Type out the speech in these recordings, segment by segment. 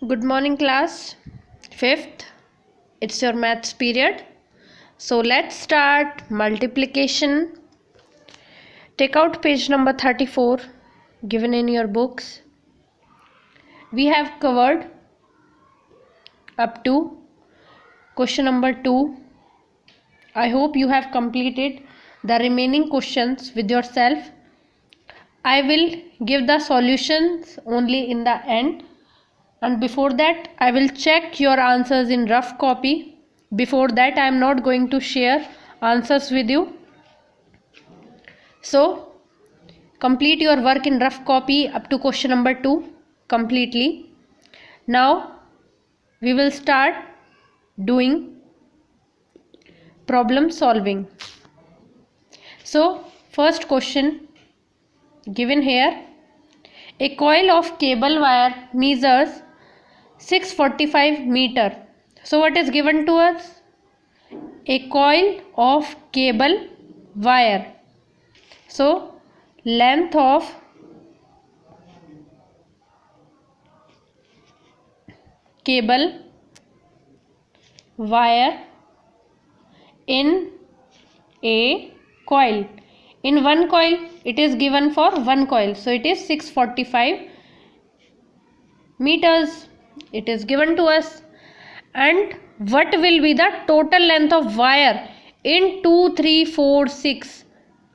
Good morning, class. Fifth, it's your maths period. So let's start multiplication. Take out page number 34 given in your books. We have covered up to question number 2. I hope you have completed the remaining questions with yourself. I will give the solutions only in the end. And before that, I will check your answers in rough copy. Before that, I am not going to share answers with you. So, complete your work in rough copy up to question number 2 completely. Now, we will start doing problem solving. So, first question given here. A coil of cable wire measures 645 meter. So what is given to us? A coil of cable wire. So length of cable wire in a coil. In one coil, it is given for one coil. So it is 645 meters. It is given to us. And what will be the total length of wire in 2, 3, 4, 6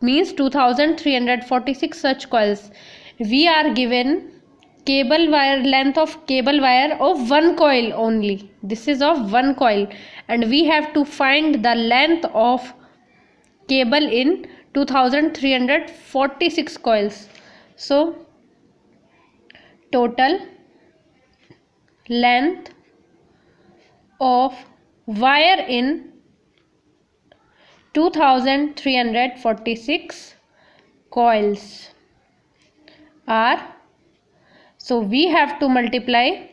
means 2346 such coils. We are given cable wire, length of cable wire of one coil only. This is of one coil, and we have to find the length of cable in 2346 coils. So total length of wire in 2346 coils are, so we have to multiply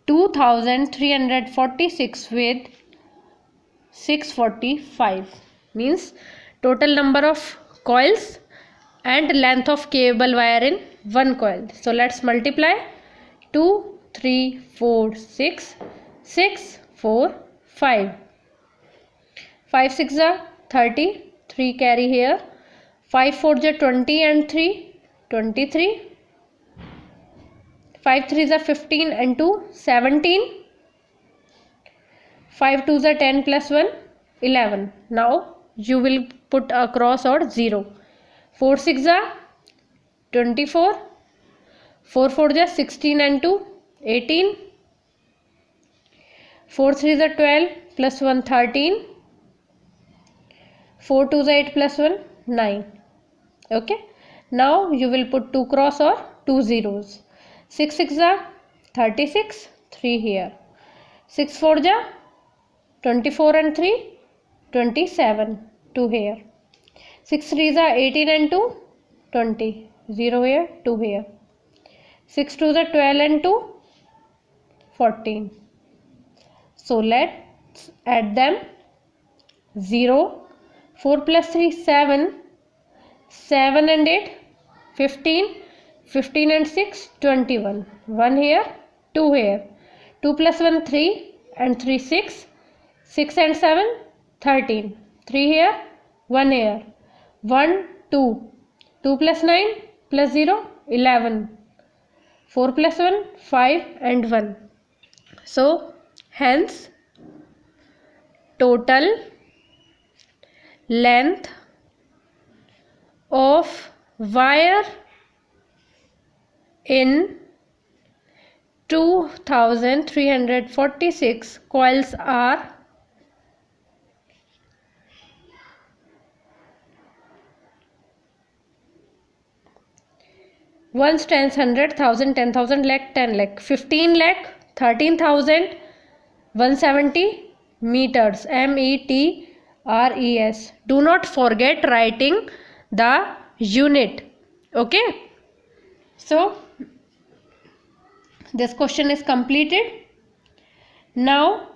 2346 with 645 means total number of coils and length of cable wire in one coil. So let's multiply 2, 3, 4, 6, 6, 4, 5. 5 6 are 30, 3 carry here. 5 4 are 20 and 3, 23. 5 3 are 15 and 2, 17. 5 2 are 10 plus 1, 11. Now you will put a cross or 0. 4 6 are 24. 4 4 are 16 and 2, 18. 4 3 are 12 plus 1, 13. 4 2 are 8 plus 1, 9. Okay. Now you will put 2 cross or 2 zeros. 6 6 are 36, 3 here. 6 4 are 24 and 3, 27, 2 here. 6 3 are 18 and 2, 20, 0 here, 2 here. 6 2 are 12 and 2, 14. So let's add them. 0, 4 plus 3, 7, 7 and 8, 15, 15 and 6, 21. 1 here, 2 here. 2 plus 1, 3 and 3, 6, 6 and 7, 13. 3 here, 1 here. 1, 2. 2 plus 9 plus 0, 11. 4 plus 1, 5 and 1. So hence total length of wire in 2346 coils are 1 tens 100 1000 10,000 lakh 10 lakh 15 lakh 13,170 meters. METRES. Do not forget writing the unit. Okay. So this question is completed. Now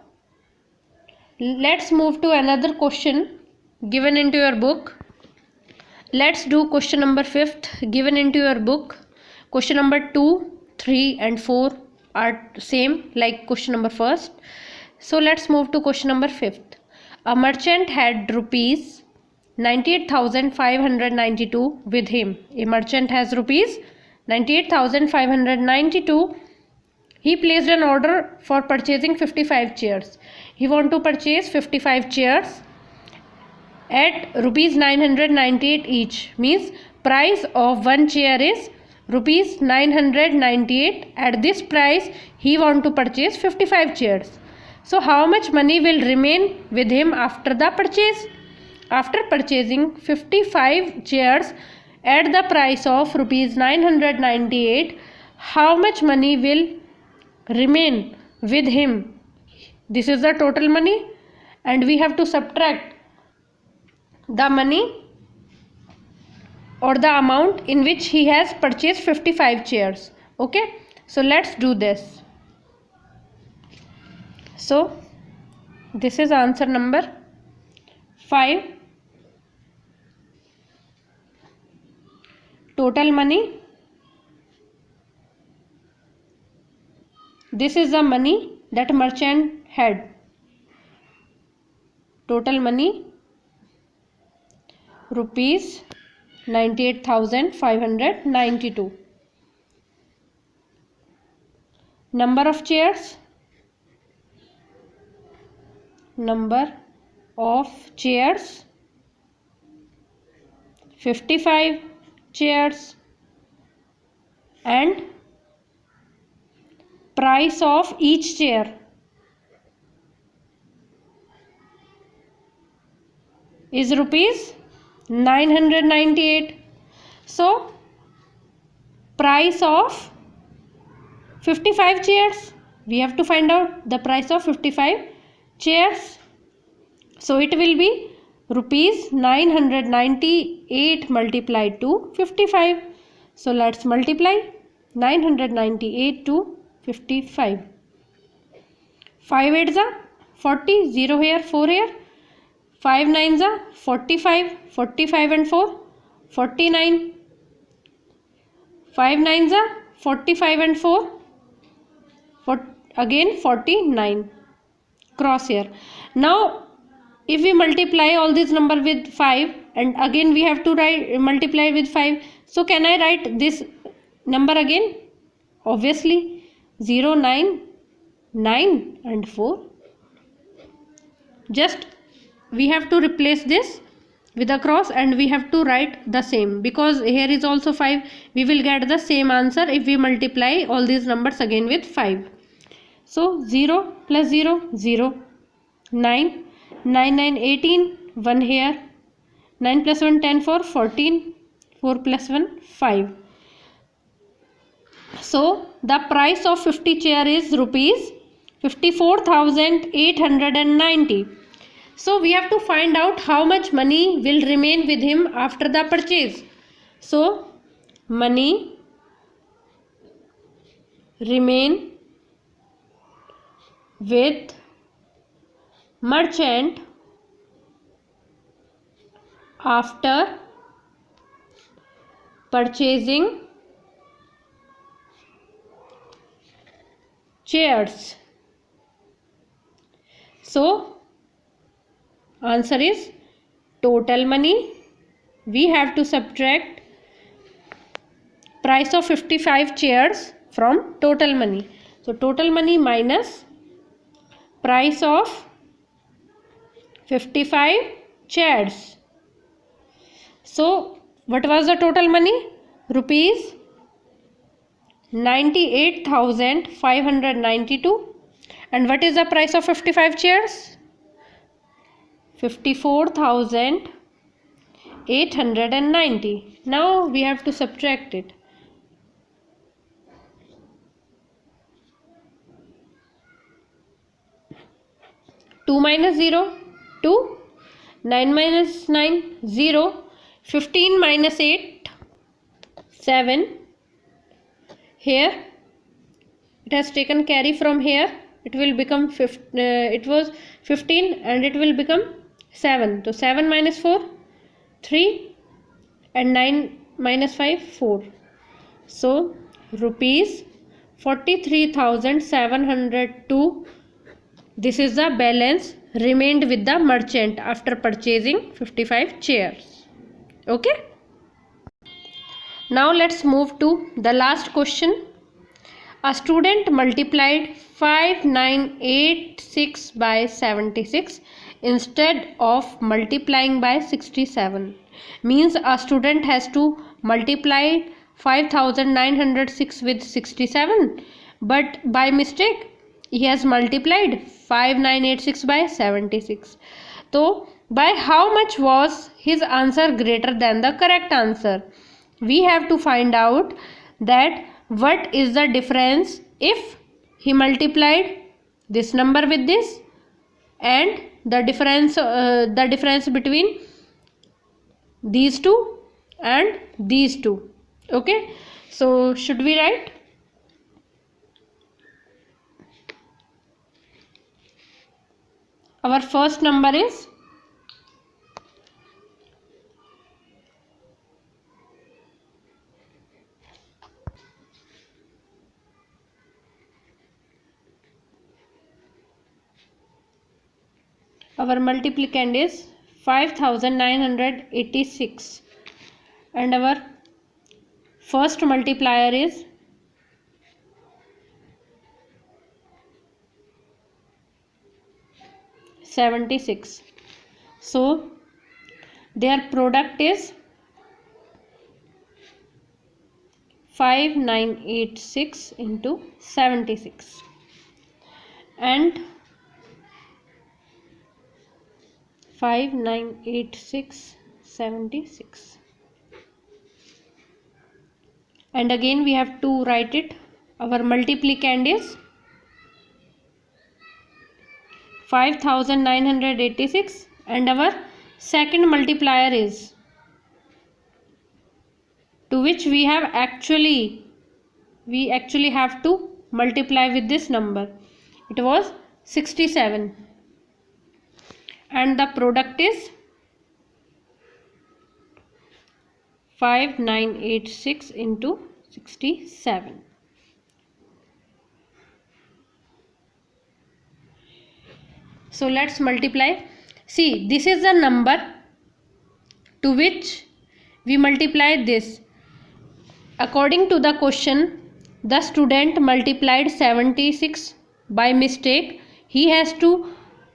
let's move to another question given into your book. Let's do question number 5th given into your book. Question number 2, 3 and 4 are same like question number first. So let's move to question number 5th. A merchant had rupees 98,592 with him. A merchant has rupees 98,592. He placed an order for purchasing 55 chairs. He want to purchase 55 chairs at rupees 998 each. Means price of one chair is rupees 998. At this price he want to purchase 55 chairs. So how much money will remain with him after the purchase? After purchasing 55 chairs at the price of rupees 998, how much money will remain with him? This is the total money and we have to subtract the money or the amount in which he has purchased 55 chairs. Okay, so let's do this. So this is answer number 5. Total money. This is the money that merchant had. Total money rupees 98,592. Number of chairs. Number of chairs 55 chairs and price of each chair is rupees 998. So price of 55 chairs, we have to find out the price of 55 chairs. So it will be rupees 998 multiplied to 55. So let's multiply 998 to 55. 5 8s are 40, 0 here, 4 here. 5 9s are 45, 45 and 4, 49. 5 9s are 45 and 4, again 49. Cross here. Now if we multiply all this number with 5 and again we have to multiply with 5. So can I write this number again? Obviously 0 9 9 and 4. Just we have to replace this with a cross and we have to write the same, because here is also 5. We will get the same answer if we multiply all these numbers again with 5. So 0 plus 0 0, 9 9 9 18, 1 here, 9 plus 1 10 4 14, 4 plus 1 5. So the price of 50 chair is rupees 54,890. So we have to find out how much money will remain with him after the purchase. So money remain with merchant after purchasing chairs. So answer is total money. We have to subtract price of 55 chairs from total money. So total money minus price of 55 chairs. So what was the total money? Rupees 98,592. And what is the price of 55 chairs? 54,890. Now we have to subtract it. Two minus 0, 2. 9 minus 9, 0. 15 minus 8, 7. Here it has taken carry from here. It will become it was 15 and it will become 7. So 7 minus 4, 3, and 9 minus 5, 4. So rupees 43,702, this is the balance remained with the merchant after purchasing 55 chairs. Okay, now let's move to the last question. A student multiplied 5986 by 76 instead of multiplying by 67. Means a student has to multiply 5906 with 67, but by mistake he has multiplied 5986 by 76. So by how much was his answer greater than the correct answer? We have to find out that what is the difference if he multiplied this number with this, and the difference between these two and these two. Okay, so should we write? Our first number is our multiplicand is 5986 and our first multiplier is 76. So their product is 5986 into 76, and 598676, and again we have to write it. Our multiplicand is 5986 and our second multiplier is, to which we actually have to multiply with this number. It was 67, and the product is 5986 into 67. So let's multiply. See, this is the number to which we multiply this. According to the question, the student multiplied 76 by mistake. He has to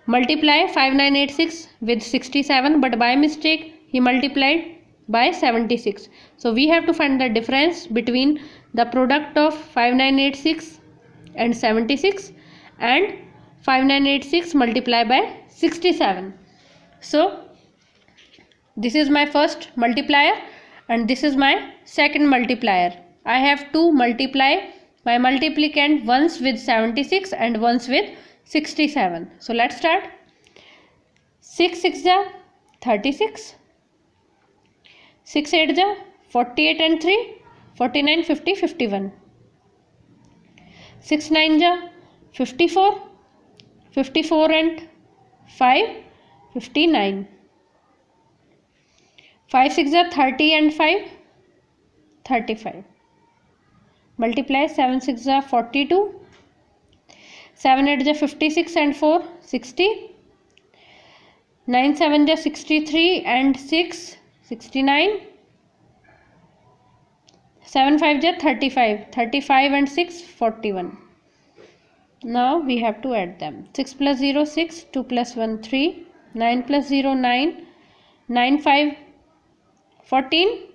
multiply 5986 with 67, but by mistake he multiplied by 76. So we have to find the difference between the product of 5986 and 76 and 5986 multiplied by 67. So this is my first multiplier and this is my second multiplier. I have to multiply my multiplicand once with 76 and once with 67. So let's start. 6 6 ja 36, 6 8 ja 48 and 3 49, 50 51, 6 9 ja 54, 54 and 5 59, 5 6 ja 30 and 5 35. Multiply 7 6 ja 42, 7 8 ja 56 and 4 60, 9 7 ja 63 and 6 69, 7 5 ja 35, 35 and 6 41. Now we have to add them. 6 plus 0 6, 2 plus 1 3, 9 plus 0 9, 9 5 14,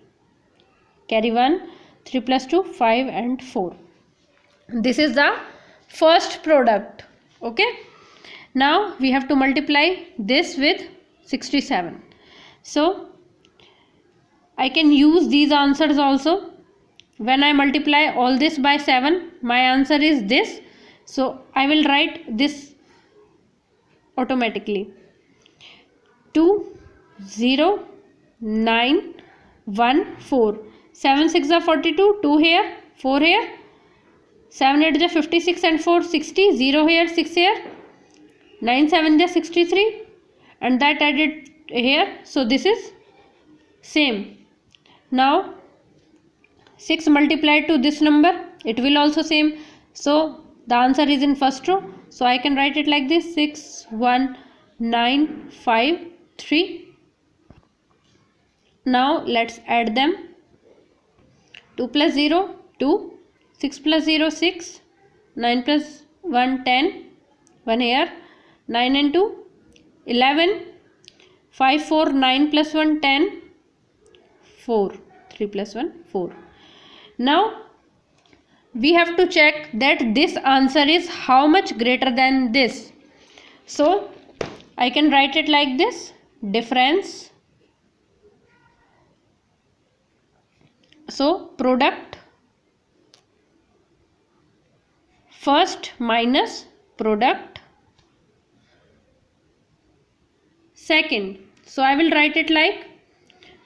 carry 1, 3 plus 2 5 and 4. This is the first product. Okay, now we have to multiply this with 67. So I can use these answers also. When I multiply all this by 7, my answer is this. So I will write this automatically. 2 0 9 1 4. 7 6 are 42, 2 here, 4 here, 7 8 is 56 and 4 60, 0 here, 6 here, 9 7 is 63 and that added here. So this is same. Now 6 multiplied to this number, it will also same. So the answer is in first row. So I can write it like this: 6 1 9 5 3. Now let's add them. 2 plus 0 2, 6 plus 0 6, 9 plus 1 10, 1 here, 9 and 2 11, 5 4 9 plus 1 10, 4, 3 plus 1 4. Now we have to check that this answer is how much greater than this. So I can write it like this: difference. So product first minus product second. So I will write it like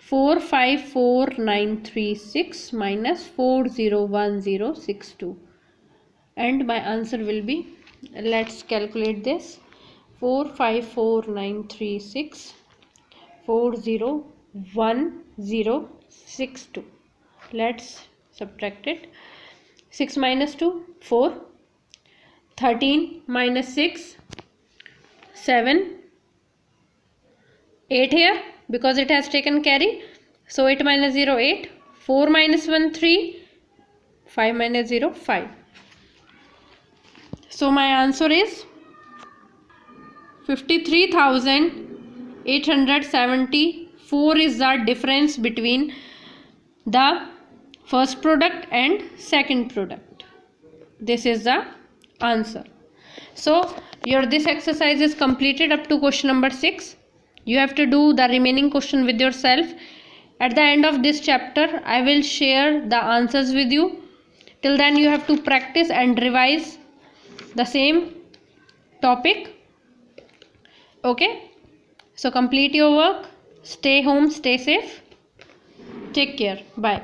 4 5 4 9 3 6 minus 4 0 1 0 6 2, and my answer will be, let's calculate this: 4 5 4 9 3 6 4 0 1 0 6 2. Let's subtract it. 6 minus 2 4, 13 minus 6 7, 8 here because it has taken carry. So 8 minus 0 8, 4 minus 1 3, 5 minus 0 5. So my answer is 53,874 is the difference between the first product and second product. This is the answer. So your this exercise is completed up to question number 6. You have to do the remaining question with yourself. At the end of this chapter, I will share the answers with you. Till then you have to practice and revise the same topic. Okay? So complete your work. Stay home, stay safe. Take care. Bye.